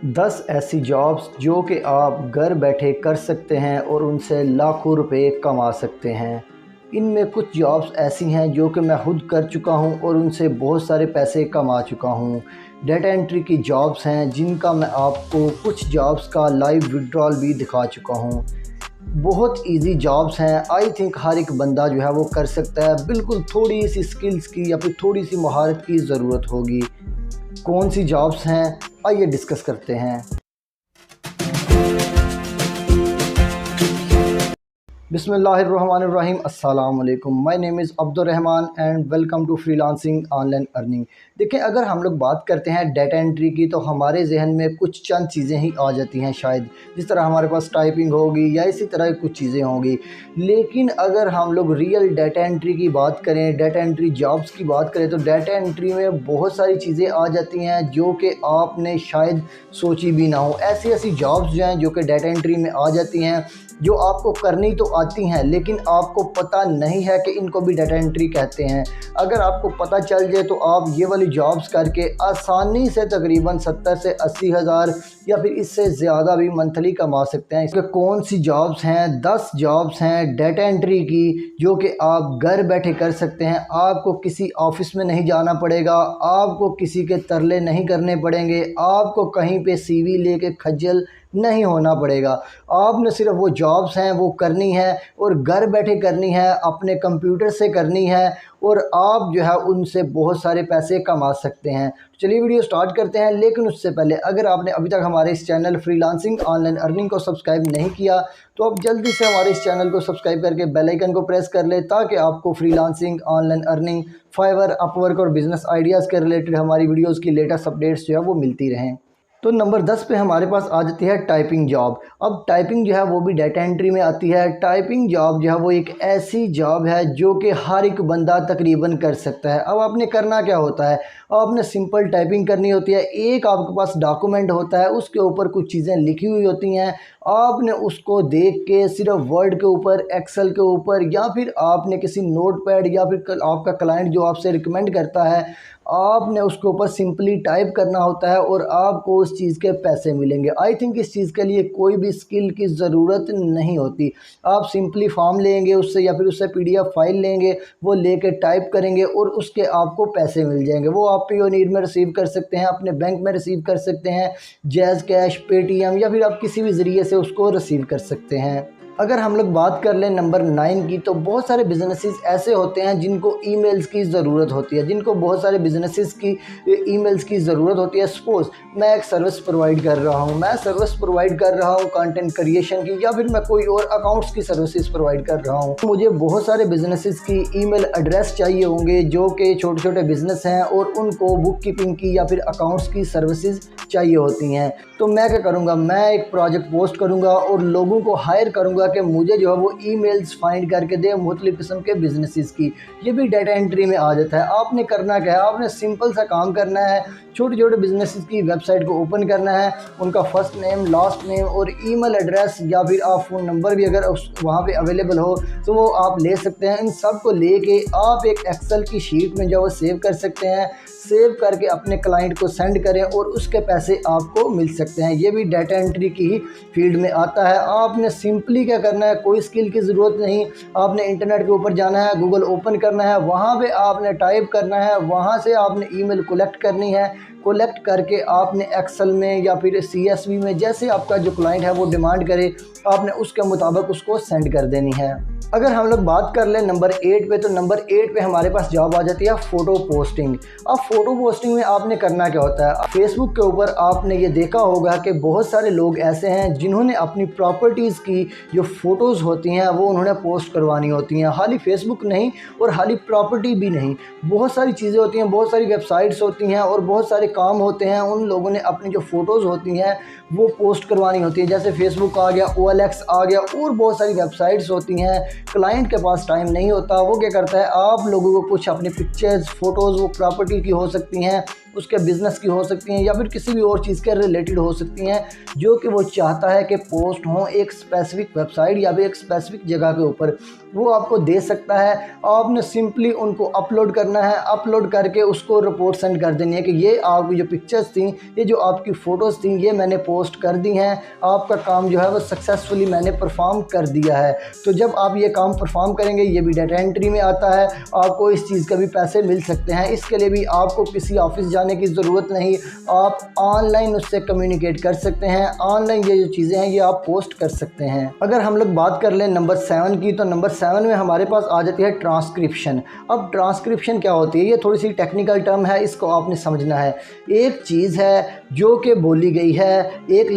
10 ऐसी जॉब्स जो कि आप घर बैठे कर सकते हैं और उनसे लाखों रुपए कमा सकते हैं। इनमें कुछ जॉब्स ऐसी हैं जो कि मैं खुद कर चुका हूं और उनसे बहुत सारे पैसे कमा चुका हूं। डेटा एंट्री की जॉब्स हैं जिनका मैं आपको कुछ जॉब्स का लाइव विड्रॉल भी दिखा चुका हूं। बहुत इजी जॉब्स हैं। आई थिंक हर एक बंदा जो है वो कर सकता है। बिल्कुल थोड़ी सी स्किल्स की या फिर थोड़ी सी महारत की ज़रूरत होगी। कौन सी जॉब्स हैं, आइए डिस्कस करते हैं। बिस्मिल्लाहिर्रहमानिर्रहीम। अस्सलाम वालेकुम। My name is Abdurrahman and welcome to freelancing online earning. देखिए, अगर हम लोग बात करते हैं डाटा एंट्री की तो हमारे जहन में कुछ चंद चीज़ें ही आ जाती हैं शायद, जिस तरह हमारे पास टाइपिंग होगी या इसी तरह की कुछ चीज़ें होंगी। लेकिन अगर हम लोग रियल डाटा एंट्री की बात करें, डाटा एंट्री जॉब्स की बात करें, तो डाटा एंट्री में बहुत सारी चीज़ें आ जाती हैं जो कि आपने शायद सोची भी ना हो। ऐसी ऐसी जॉब्स जो हैं जो कि डाटा एंट्री में आ जाती हैं, जो आपको करनी तो आती हैं लेकिन आपको पता नहीं है कि इनको भी डाटा एंट्री कहते हैं। अगर आपको पता चल जाए तो आप ये वाली जॉब्स करके आसानी से तकरीबन 70 से 80 हज़ार या फिर इससे ज़्यादा भी मंथली कमा सकते हैं। इसमें कौन सी जॉब्स हैं? 10 जॉब्स हैं डाटा एंट्री की जो कि आप घर बैठे कर सकते हैं। आपको किसी ऑफिस में नहीं जाना पड़ेगा, आपको किसी के तरले नहीं करने पड़ेंगे, आपको कहीं पे सीवी लेके खज्जल नहीं होना पड़ेगा। आपने सिर्फ वो जॉब्स हैं वो करनी है और घर बैठे करनी है, अपने कंप्यूटर से करनी है और आप जो है उनसे बहुत सारे पैसे कमा सकते हैं। चलिए वीडियो स्टार्ट करते हैं। लेकिन उससे पहले अगर आपने अभी तक हमारे इस चैनल फ्रीलांसिंग ऑनलाइन अर्निंग को सब्सक्राइब नहीं किया तो आप जल्दी से हमारे इस चैनल को सब्सक्राइब करके बेल आइकन को प्रेस कर ले, ताकि आपको freelancing online earning, Fiverr, Upwork और बिजनेस आइडियाज़ के रिलेटेड हमारी वीडियोज़ की लेटेस्ट अपडेट्स जो है वो मिलती रहें। तो नंबर 10 पे हमारे पास आ जाती है टाइपिंग जॉब। अब टाइपिंग जो है वो भी डाटा एंट्री में आती है। टाइपिंग जॉब जो है वो एक ऐसी जॉब है जो कि हर एक बंदा तकरीबन कर सकता है। अब आपने करना क्या होता है, आपने सिंपल टाइपिंग करनी होती है। एक आपके पास डॉक्यूमेंट होता है, उसके ऊपर कुछ चीज़ें लिखी हुई होती हैं। आपने उसको देख के सिर्फ वर्ड के ऊपर, एक्सेल के ऊपर या फिर आपने किसी नोट पैड या फिर आपका क्लाइंट जो आपसे रिकमेंड करता है, आपने उसके ऊपर सिंपली टाइप करना होता है और आपको उस चीज़ के पैसे मिलेंगे। आई थिंक इस चीज़ के लिए कोई भी स्किल की ज़रूरत नहीं होती। आप सिंपली फॉर्म लेंगे उससे या फिर उससे पीडीएफ फाइल लेंगे, वो लेके टाइप करेंगे और उसके आपको पैसे मिल जाएंगे। वो आप पेयोनीर में रिसीव कर सकते हैं, अपने बैंक में रिसीव कर सकते हैं, जैज़ कैश, पेटीएम या फिर आप किसी भी ज़रिए से उसको रिसीव कर सकते हैं। अगर हम लोग बात कर लें नंबर 9 की, तो बहुत सारे बिजनेसेस ऐसे होते हैं जिनको ईमेल्स की ज़रूरत होती है, जिनको बहुत सारे बिजनेसेस की ईमेल्स की ज़रूरत होती है। सपोज़ मैं एक सर्विस प्रोवाइड कर रहा हूं, मैं सर्विस प्रोवाइड कर रहा हूं कंटेंट क्रिएशन की, या फिर मैं कोई और अकाउंट्स की सर्विसेज प्रोवाइड कर रहा हूं। मुझे बहुत सारे बिजनेसेस की ईमेल एड्रेस चाहिए होंगे जो कि छोटे छोटे बिजनेस हैं और उनको बुक कीपिंग की या फिर अकाउंट्स की सर्विसेज चाहिए होती हैं। तो मैं क्या करूँगा, मैं एक प्रोजेक्ट पोस्ट करूँगा और लोगों को हायर करूँगा कि मुझे जो है वो ईमेल्स फाइंड करके दे मुख्तलिफ किस्म के बिजनेसेस की। ये भी डाटा एंट्री में आ जाता है। आपने करना क्या है, आपने सिंपल सा काम करना है। छोटे छोटे बिजनेसेस की वेबसाइट को ओपन करना है, उनका फर्स्ट नेम, लास्ट नेम और ईमेल एड्रेस या फिर आप फ़ोन नंबर भी अगर वहाँ पे अवेलेबल हो तो वो आप ले सकते हैं। इन सब को लेके आप एक एक्सेल की शीट में जो है सेव कर सकते हैं। सेव करके अपने क्लाइंट को सेंड करें और उसके पैसे आपको मिल सकते हैं। ये भी डाटा एंट्री की ही फील्ड में आता है। आपने सिंपली क्या करना है, कोई स्किल की ज़रूरत नहीं। आपने इंटरनेट के ऊपर जाना है, गूगल ओपन करना है, वहाँ पे आपने टाइप करना है, वहाँ से आपने ईमेल कलेक्ट करनी है। कलेक्ट करके आपने एक्सेल में या फिर सीएसवी में, जैसे आपका जो क्लाइंट है वो डिमांड करे, आपने उसके मुताबिक उसको सेंड कर देनी है। अगर हम लोग बात कर लें नंबर 8 पे, तो नंबर 8 पे हमारे पास जॉब आ जाती है फ़ोटो पोस्टिंग। अब फ़ोटो पोस्टिंग में आपने करना क्या होता है, फेसबुक के ऊपर आपने ये देखा होगा कि बहुत सारे लोग ऐसे हैं जिन्होंने अपनी प्रॉपर्टीज़ की जो फ़ोटोज़ होती हैं वो उन्होंने पोस्ट करवानी होती हैं। खाली फेसबुक नहीं और खाली प्रॉपर्टी भी नहीं, बहुत सारी चीज़ें होती हैं, बहुत सारी वेबसाइट्स होती हैं और बहुत सारे काम होते हैं। उन लोगों ने अपनी जो फ़ोटोज़ होती हैं वो पोस्ट करवानी होती है। जैसे फेसबुक आ गया, OLX आ गया और बहुत सारी वेबसाइट्स होती हैं। क्लाइंट के पास टाइम नहीं होता, वो क्या करता है, आप लोगों को कुछ अपनी पिक्चर्स, फ़ोटोज़ वो प्रॉपर्टी की हो सकती हैं, उसके बिज़नेस की हो सकती हैं या फिर किसी भी और चीज़ के रिलेटेड हो सकती हैं, जो कि वो चाहता है कि पोस्ट हों एक स्पेसिफिक वेबसाइट या फिर एक स्पेसिफिक जगह के ऊपर, वो आपको दे सकता है। आपने सिंपली उनको अपलोड करना है, अपलोड करके उसको रिपोर्ट सेंड कर देनी है कि ये आपकी जो पिक्चर्स थी, ये जो आपकी फ़ोटोज़ थी, ये मैंने पोस्ट कर दी हैं, आपका काम जो है वो सक्सेसफुली मैंने परफॉर्म कर दिया है। तो जब आप ये काम परफॉर्म करेंगे, ये भी डाटा एंट्री में आता है, आपको इस चीज़ का भी पैसे मिल सकते हैं। इसके लिए भी आपको किसी ऑफिस जाने की ज़रूरत नहीं, आप ऑनलाइन उससे कम्युनिकेट कर सकते हैं। ऑनलाइन ये जो चीज़ें हैं ये आप पोस्ट कर सकते हैं। अगर हम लोग बात कर लें नंबर 7 की, तो नंबर 7 में हमारे पास आ जाती है ट्रांसक्रिप्शन। अब ट्रांसक्रिप्शन क्या होती है, ये थोड़ी सी टेक्निकल टर्म है, इसको आपने समझना है। एक चीज़ है जो कि बोली गई है एक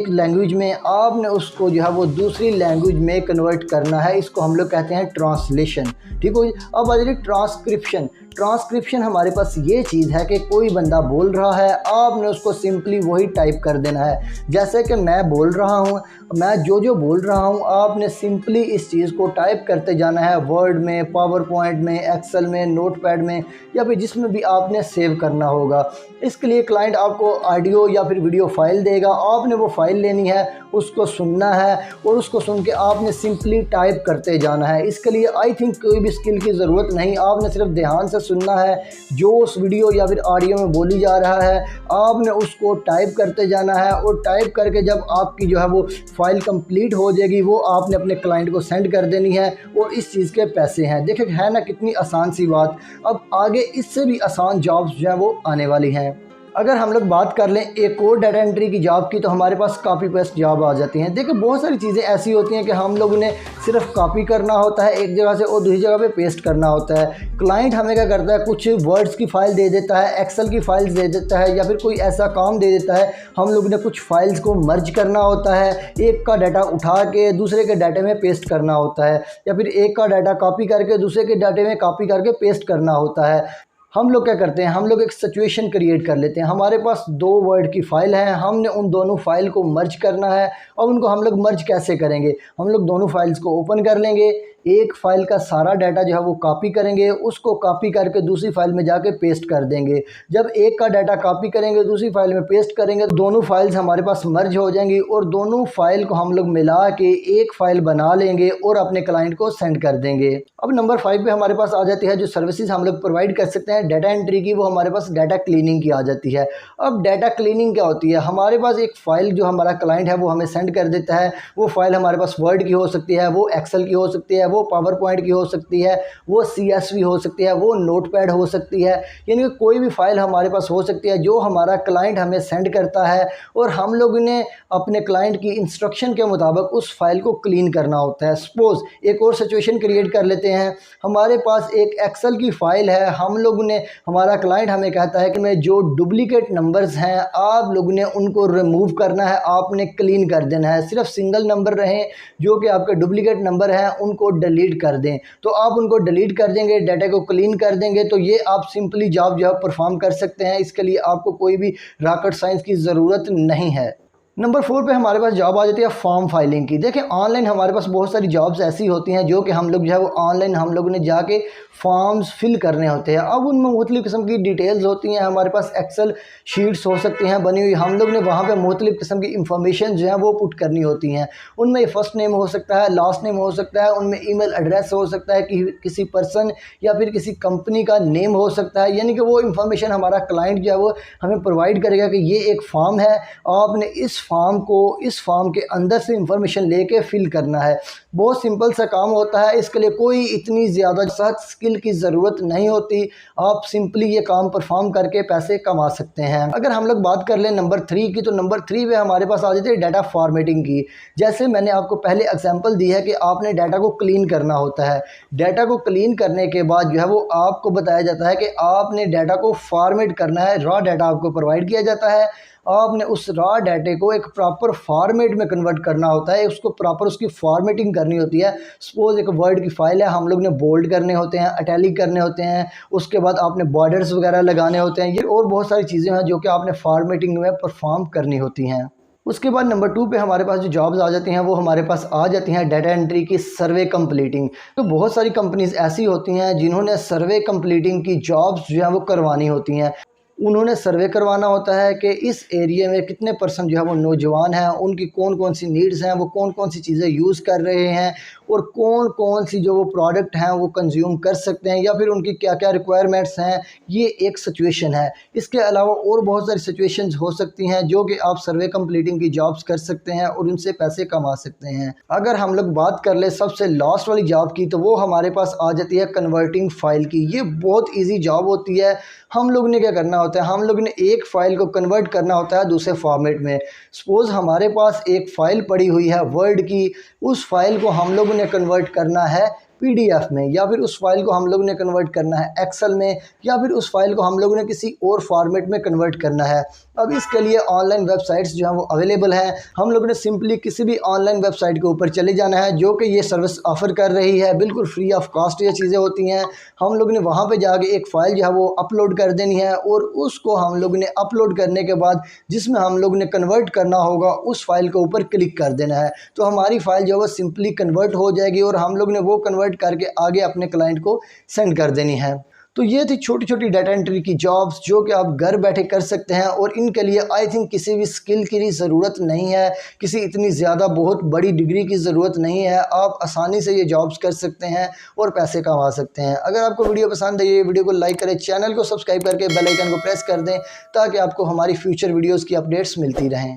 लैंग्वेज में, आपने उसको जो है वो दूसरी लैंग्वेज में कन्वर्ट करना है, इसको हम लोग कहते हैं ट्रांसलेशन। ठीक हो। अब आ जाए ट्रांसक्रिप्शन। ट्रांसक्रिप्शन हमारे पास ये चीज़ है कि कोई बंदा बोल रहा है, आपने उसको सिंपली वही टाइप कर देना है। जैसे कि मैं बोल रहा हूँ, मैं जो बोल रहा हूँ, आपने सिंपली इस चीज़ को टाइप करते जाना है वर्ड में, पावर पॉइंट में, एक्सेल में, नोटपैड में, या फिर जिसमें भी आपने सेव करना होगा। इसके लिए क्लाइंट आपको ऑडियो या फिर वीडियो फाइल देगा, आपने वो फाइल लेनी है, उसको सुनना है और उसको सुन के आपने सिंपली टाइप करते जाना है। इसके लिए आई थिंक कोई भी स्किल की ज़रूरत नहीं, आपने सिर्फ ध्यान से सुनना है जो उस वीडियो या फिर ऑडियो में बोली जा रहा है, आपने उसको टाइप करते जाना है और टाइप करके जब आपकी जो है वो फाइल कंप्लीट हो जाएगी, वो आपने अपने क्लाइंट को सेंड कर देनी है और इस चीज़ के पैसे हैं। देखिए है ना कितनी आसान सी बात। अब आगे इससे भी आसान जॉब्स जो है वो आने वाली हैं। अगर हम लोग बात कर लें एक और डाटा एंट्री की जॉब की, तो हमारे पास कॉपी पेस्ट जॉब आ जाती हैं। देखिए बहुत सारी चीज़ें ऐसी होती हैं कि हम लोगों ने सिर्फ कॉपी करना होता है एक जगह से और दूसरी जगह पे पेस्ट करना होता है। क्लाइंट हमें क्या करता है, कुछ वर्ड्स की फ़ाइल दे देता है, एक्सेल की फाइल्स दे देता है, या फिर कोई ऐसा काम दे देता है, हम लोग ने कुछ फाइल्स को मर्ज करना होता है, एक का डाटा उठा के दूसरे के डाटे में पेस्ट करना होता है, या फिर एक का डाटा कॉपी करके दूसरे के डाटे में कॉपी करके पेस्ट करना होता है। हम लोग क्या करते हैं, हम लोग एक सिचुएशन क्रिएट कर लेते हैं। हमारे पास 2 वर्ड की फ़ाइल है, हमने उन दोनों फाइल को मर्ज करना है। और उनको हम लोग मर्ज कैसे करेंगे, हम लोग दोनों फाइल्स को ओपन कर लेंगे, एक फ़ाइल का सारा डाटा जो है वो कॉपी करेंगे, उसको कॉपी करके दूसरी फाइल में जाके पेस्ट कर देंगे। जब एक का डाटा कॉपी करेंगे दूसरी फाइल में पेस्ट करेंगे, तो दोनों फाइल्स हमारे पास मर्ज हो जाएंगी और दोनों फाइल को हम लोग मिला के एक फ़ाइल बना लेंगे और अपने क्लाइंट को सेंड कर देंगे। अब नंबर 5 पे हमारे पास आ जाती है जो सर्विसेज हम लोग प्रोवाइड कर सकते हैं डाटा एंट्री की, वो हमारे पास डाटा क्लीनिंग की आ जाती है। अब डाटा क्लीनिंग क्या होती है, हमारे पास एक फ़ाइल जो हमारा क्लाइंट है वो हमें सेंड कर देता है, वो फाइल हमारे पास वर्ड की हो सकती है, वो एक्सेल की हो सकती है, वो पावर पॉइंट की हो सकती है, वो CSV हो सकती है, वो नोटपैड हो सकती है, यानी कि कोई भी फाइल हमारे पास हो सकती है जो हमारा क्लाइंट हमें सेंड करता है और हम लोग ने अपने क्लाइंट की इंस्ट्रक्शन के मुताबिक उस फाइल को क्लीन करना होता है। सपोज़ एक और सिचुएशन क्रिएट कर लेते हैं, हमारे पास एक एक्सेल की फ़ाइल है, हम लोग ने हमारा क्लाइंट हमें कहता है कि मैं जो डुप्लीकेट नंबर्स हैं आप लोग ने उनको रिमूव करना है, आपने क्लीन कर देना है, सिर्फ सिंगल नंबर रहें जो कि आपके डुप्लीकेट नंबर हैं उनको डिलीट कर दें। तो आप उनको डिलीट कर देंगे, डाटा को क्लीन कर देंगे, तो ये आप सिंपली जॉब जो है परफॉर्म कर सकते हैं। इसके लिए आपको कोई भी रॉकेट साइंस की ज़रूरत नहीं है। नंबर 4 पे हमारे पास जॉब आ जाती है फॉर्म फाइलिंग की। देखिए ऑनलाइन हमारे पास बहुत सारी जॉब्स ऐसी होती हैं जो कि हम लोग जो है वो ऑनलाइन हम लोगों ने जाके फॉर्म्स फिल करने होते हैं। अब उनमें मुख्तलिफ़ किस्म की डिटेल्स होती हैं, हमारे पास एक्सेल शीट्स हो सकती हैं बनी हुई, हम लोग ने वहाँ पे मुख्तलिफ़ किस्म की इंफॉर्मेशन जो है वो पुट करनी होती हैं। उनमें फर्स्ट नेम हो सकता है, लास्ट नेम हो सकता है, उनमें ईमेल एड्रेस हो सकता है कि किसी पर्सन या फिर किसी कंपनी का नेम हो सकता है, यानी कि वो इंफॉर्मेशन हमारा क्लाइंट जो है वो हमें प्रोवाइड करेगा कि ये एक फॉर्म है, आपने इस फॉर्म के अंदर से इंफॉर्मेशन लेके फिल करना है। बहुत सिंपल सा काम होता है, इसके लिए कोई इतनी ज़्यादा सख्त स्किल की ज़रूरत नहीं होती, आप सिंपली ये काम परफॉर्म करके पैसे कमा सकते हैं। अगर हम लोग बात कर लें नंबर 3 की, तो नंबर 3 पे हमारे पास आ जाती है डाटा फॉर्मेटिंग की। जैसे मैंने आपको पहले एग्जांपल दी है कि आपने डाटा को क्लीन करना होता है, डाटा को क्लीन करने के बाद जो है वो आपको बताया जाता है कि आपने डाटा को फॉर्मेट करना है। रॉ डाटा आपको प्रोवाइड किया जाता है, आपने उस रॉ डाटे को एक प्रॉपर फॉर्मेट में कन्वर्ट करना होता है, उसको प्रॉपर उसकी फॉर्मेटिंग करनी होती है। सपोज़ एक वर्ड की फ़ाइल है, हम लोग ने बोल्ड करने होते हैं, इटैलिक करने होते हैं, उसके बाद आपने बॉर्डर्स वगैरह लगाने होते हैं, ये और बहुत सारी चीज़ें हैं जो कि आपने फॉर्मेटिंग में परफॉर्म करनी होती हैं। उसके बाद नंबर 2 पे हमारे पास जो जॉब्स आ जाती हैं वो हमारे पास आ जाती हैं डाटा एंट्री की सर्वे कंप्लीटिंग। तो बहुत सारी कंपनीज़ ऐसी होती हैं जिन्होंने सर्वे कंप्लीटिंग की जॉब्स जो हैं वो करवानी होती हैं। उन्होंने सर्वे करवाना होता है कि इस एरिया में कितने परसेंट जो है वो नौजवान हैं, उनकी कौन कौन सी नीड्स हैं, वो कौन कौन सी चीज़ें यूज़ कर रहे हैं और कौन कौन सी जो वो प्रोडक्ट हैं वो कंज्यूम कर सकते हैं या फिर उनकी क्या क्या रिक्वायरमेंट्स हैं। ये एक सिचुएशन है। इसके अलावा और बहुत सारी सिचुएशंस हो सकती हैं जो कि आप सर्वे कंप्लीटिंग की जॉब्स कर सकते हैं और उनसे पैसे कमा सकते हैं। अगर हम लोग बात कर ले सबसे लास्ट वाली जॉब की, तो वो हमारे पास आ जाती है कन्वर्टिंग फ़ाइल की। ये बहुत ईजी जॉब होती है। हम लोग ने क्या करना होता है, हम लोग ने एक फ़ाइल को कन्वर्ट करना होता है दूसरे फॉर्मेट में। सपोज़ हमारे पास एक फ़ाइल पड़ी हुई है वर्ड की, उस फाइल को हम लोगों ने कन्वर्ट करना है पीडीएफ में, या फिर उस फाइल को हम लोग ने कन्वर्ट करना है एक्सेल में, या फिर उस फाइल को हम लोगों ने किसी और फॉर्मेट में कन्वर्ट करना है। अब इसके लिए ऑनलाइन वेबसाइट्स जो हैं वो अवेलेबल हैं। हम लोगों ने सिंपली किसी भी ऑनलाइन वेबसाइट के ऊपर चले जाना है जो कि ये सर्विस ऑफ़र कर रही है, बिल्कुल फ्री ऑफ कॉस्ट ये चीज़ें होती हैं। हम लोग ने वहाँ पे जाके एक फ़ाइल जो है वो अपलोड कर देनी है और उसको हम लोग ने अपलोड करने के बाद जिसमें हम लोग ने कन्वर्ट करना होगा उस फाइल के ऊपर क्लिक कर देना है, तो हमारी फ़ाइल जो है वो सिंपली कन्वर्ट हो जाएगी और हम लोग ने वो कन्वर्ट करके आगे अपने क्लाइंट को सेंड कर देनी है। तो ये थी छोटी छोटी डाटा एंट्री की जॉब्स जो कि आप घर बैठे कर सकते हैं और इनके लिए आई थिंक किसी भी स्किल की ज़रूरत नहीं है, किसी इतनी ज़्यादा बहुत बड़ी डिग्री की ज़रूरत नहीं है। आप आसानी से ये जॉब्स कर सकते हैं और पैसे कमा सकते हैं। अगर आपको वीडियो पसंद है, ये वीडियो को लाइक करें, चैनल को सब्सक्राइब करके बेल आइकन को प्रेस कर दें ताकि आपको हमारी फ्यूचर वीडियोज़ की अपडेट्स मिलती रहें।